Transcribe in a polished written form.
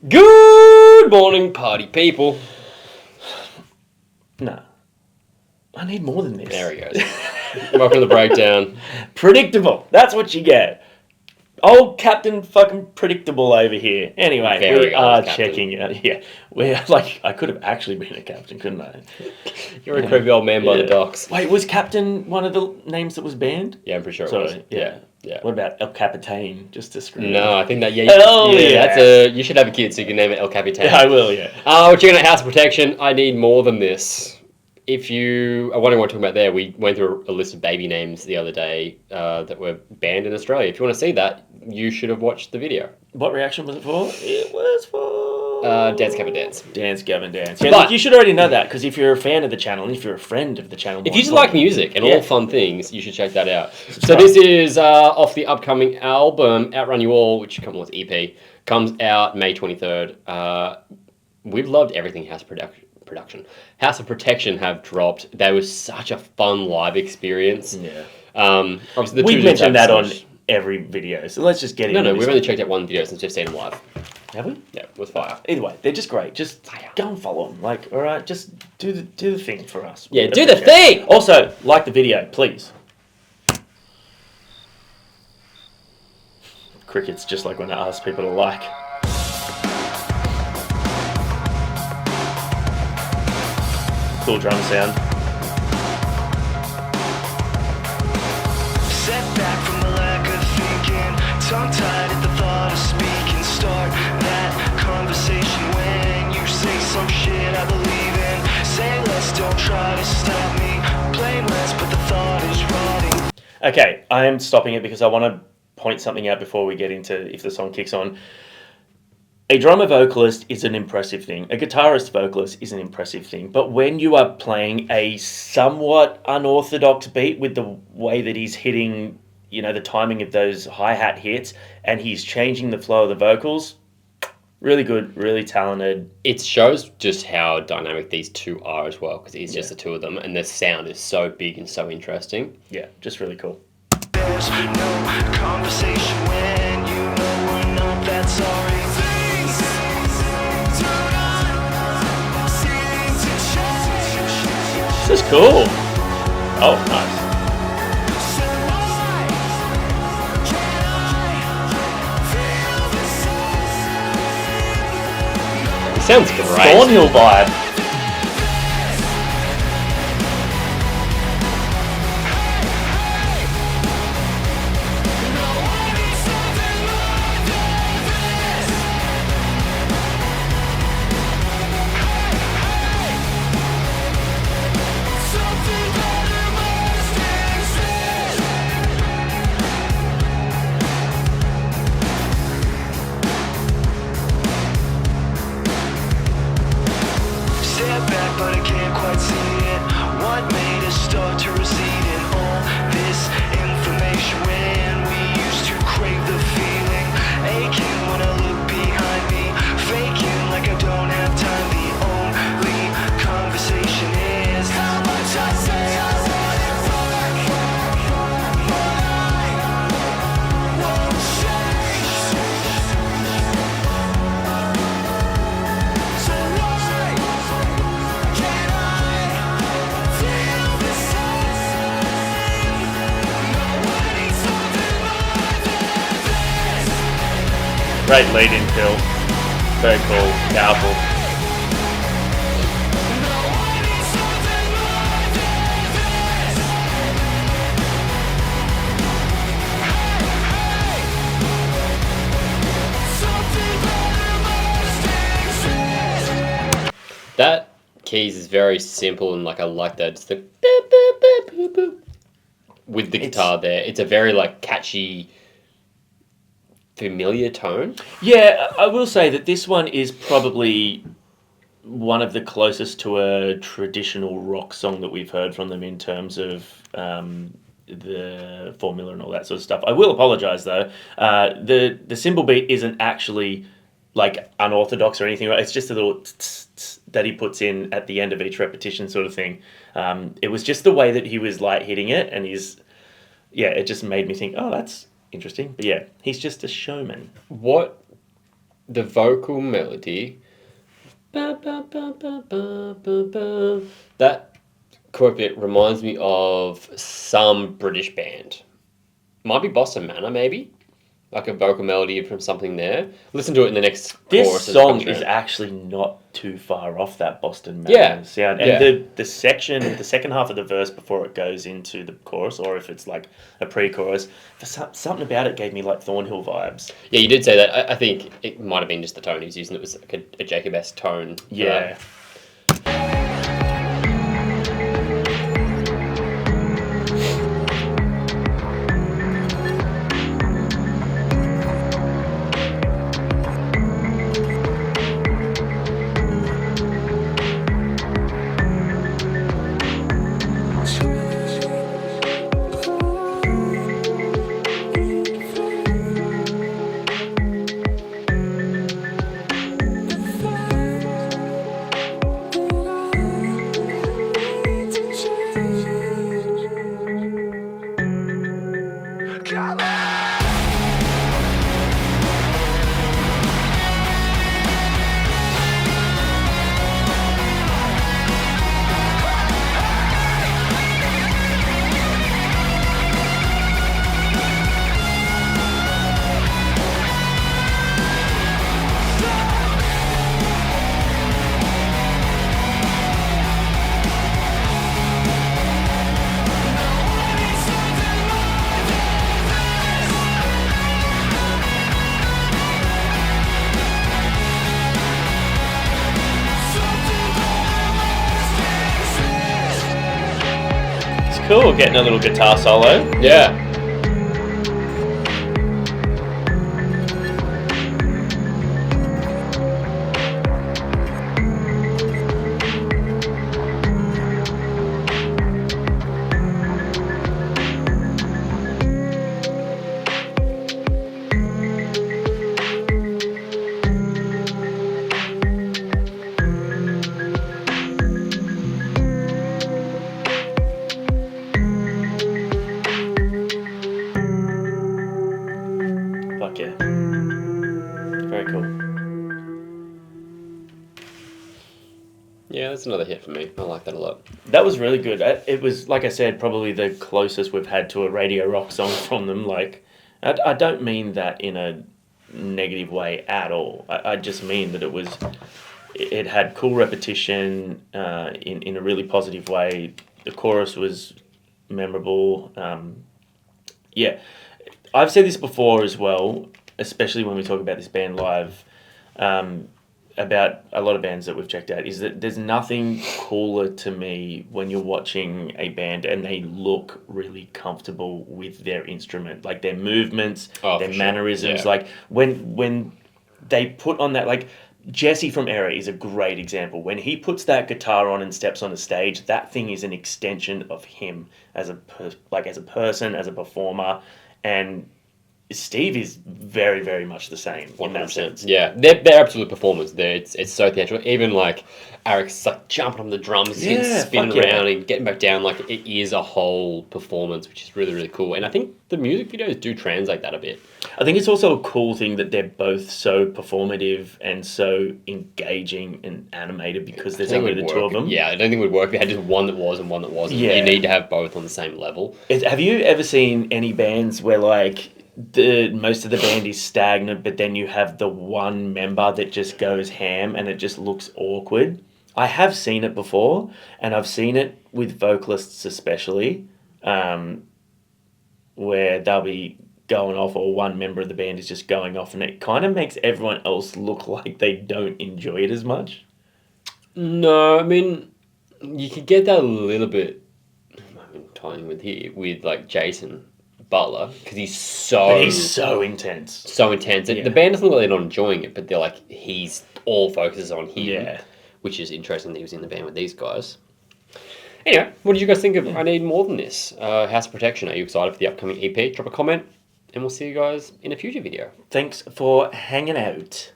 Good morning, party people. No. I need more than this. There he goes. Welcome to the breakdown. Predictable. That's what you get. Old Captain fucking Predictable over here. Anyway, Very we are captain. checking out. Yeah, we're like, I could have actually been a captain, couldn't I? You're a creepy old man by the docks. Wait, was Captain one of the names that was banned? Yeah, I'm pretty sure it Sorry, was. Yeah. What about El Capitan? Just to screw No, I think that, you should have a kid so you can name it El Capitan. Yeah, I will, yeah. We're checking out House of Protection. I need more than this. If you are wondering what we're talking about there, we went through a list of baby names the other day that were banned in Australia. If you want to see that, you should have watched the video. What reaction was it for? It was for... Dance Gavin Dance. Dance Gavin Dance. Yeah, But look, you should already know that, because if you're a fan of the channel, and if you're a friend of the channel... If you just like music and all fun things, you should check that out. So right. this is off the upcoming album, Outrun You All, which comes with EP, comes out May 23rd. We've loved everything House of Protection have dropped. They were such a fun live experience. Yeah. Obviously, We've mentioned that on every video, so let's just get into No, this. we've only checked out one video since we've seen them live. Have we? Yeah, it was fire. Either way, they're just great. Just go and follow them. Like, all right, just do the thing for us. Yeah, do the thing! Also, like the video, please. Cricket's just like when I ask people to like. Cool drum sound. Set back from the lack of thinking, tongue-tied at the thought of speaking. Start that conversation when you say some shit I believe in. Say less, don't try to stop me. Play less, but the thought is rotting. Okay, I am stopping it because I want to point something out before we get into if the song kicks on. A drummer vocalist is an impressive thing. A guitarist vocalist is an impressive thing. But when you are playing a somewhat unorthodox beat with the way that he's hitting, the timing of those hi-hat hits, and he's changing the flow of the vocals, really good, really talented. It shows just how dynamic these two are as well, because it's just the two of them, and the sound is so big and so interesting. Yeah, just really cool. There's no conversation when you know we're not that sorry. This is cool. Oh, nice. It sounds great. Thornhill vibe. But I can't quite see it. What made us start to recede in all this information when we used to crave the feeling? Aching when I look behind me, faking like I don't have time. The only conversation is how much I say I want it back, but I won't change. So why? Great lead-in, Phil. Very cool, powerful. That keys is very simple, and I like that. It's the boop, boop, boop, boop, boop. With the guitar there. It's a very catchy, familiar tone. Yeah, I will say that this one is probably one of the closest to a traditional rock song that we've heard from them in terms of the formula and all that sort of stuff. I will apologise though. The cymbal beat isn't actually unorthodox or anything. It's just a little that he puts in at the end of each repetition sort of thing. It was just the way that he was hitting it, and it just made me think, oh, that's interesting. But yeah, he's just a showman. What the vocal melody. Ba, ba, ba, ba, ba, ba, ba. That chord bit reminds me of some British band. Might be Boston Manor, maybe. Like a vocal melody from something there. Listen to it in the next This chorus. song is actually not too far off that Boston Manor Yeah, sound. yeah. And the second half of the verse before it goes into the chorus, or if it's like a pre-chorus, something about it gave me like Thornhill vibes. Yeah, you did say that. I think it might have been just the tone he was using. It was like a Jacob-esque tone. Yeah. Come on! It's cool getting a little guitar solo. Yeah. Fuck yeah. Very cool. Yeah, that's another hit for me. I like that a lot. That was really good. It was, like I said, probably the closest we've had to a radio rock song from them. Like, I don't mean that in a negative way at all. I just mean that it had cool repetition in a really positive way. The chorus was memorable. Yeah, I've said this before as well, especially when we talk about this band live. About a lot of bands that we've checked out is that there's nothing cooler to me when you're watching a band and they look really comfortable with their instrument, like their movements, their mannerisms. Yeah. Like when they put on that, like Jesse from Era is a great example. When he puts that guitar on and steps on the stage, that thing is an extension of him as a as a person, as a performer, and Steve is very, very much the same in that 100%. sense. Yeah, they're absolute performers. It's so theatrical. Even like Eric's like jumping on the drums, Yeah, spinning fuck yeah. around and getting back down. Like it is a whole performance, which is really, really cool. And I think the music videos do translate that a bit. I think it's also a cool thing that they're both so performative and so engaging and animated because there's only the two of them. Yeah, I don't think it would work if you had just one that was and one that wasn't. Yeah. You need to have both on the same level. Have you ever seen any bands where like most of the band is stagnant, but then you have the one member that just goes ham and it just looks awkward? I have seen it before, and I've seen it with vocalists especially, where they'll be going off or one member of the band is just going off and it kind of makes everyone else look like they don't enjoy it as much. No, I mean, you could get that a little bit, I mean, tying with like Jason Butler, because he's so intense. so intense. Yeah. The band doesn't look like they're not enjoying it, but they're like, he's all focuses on him. Yeah. Which is interesting that he was in the band with these guys. Anyway, what did you guys think of I Need More Than This? House of Protection. Are you excited for the upcoming EP? Drop a comment, and we'll see you guys in a future video. Thanks for hanging out.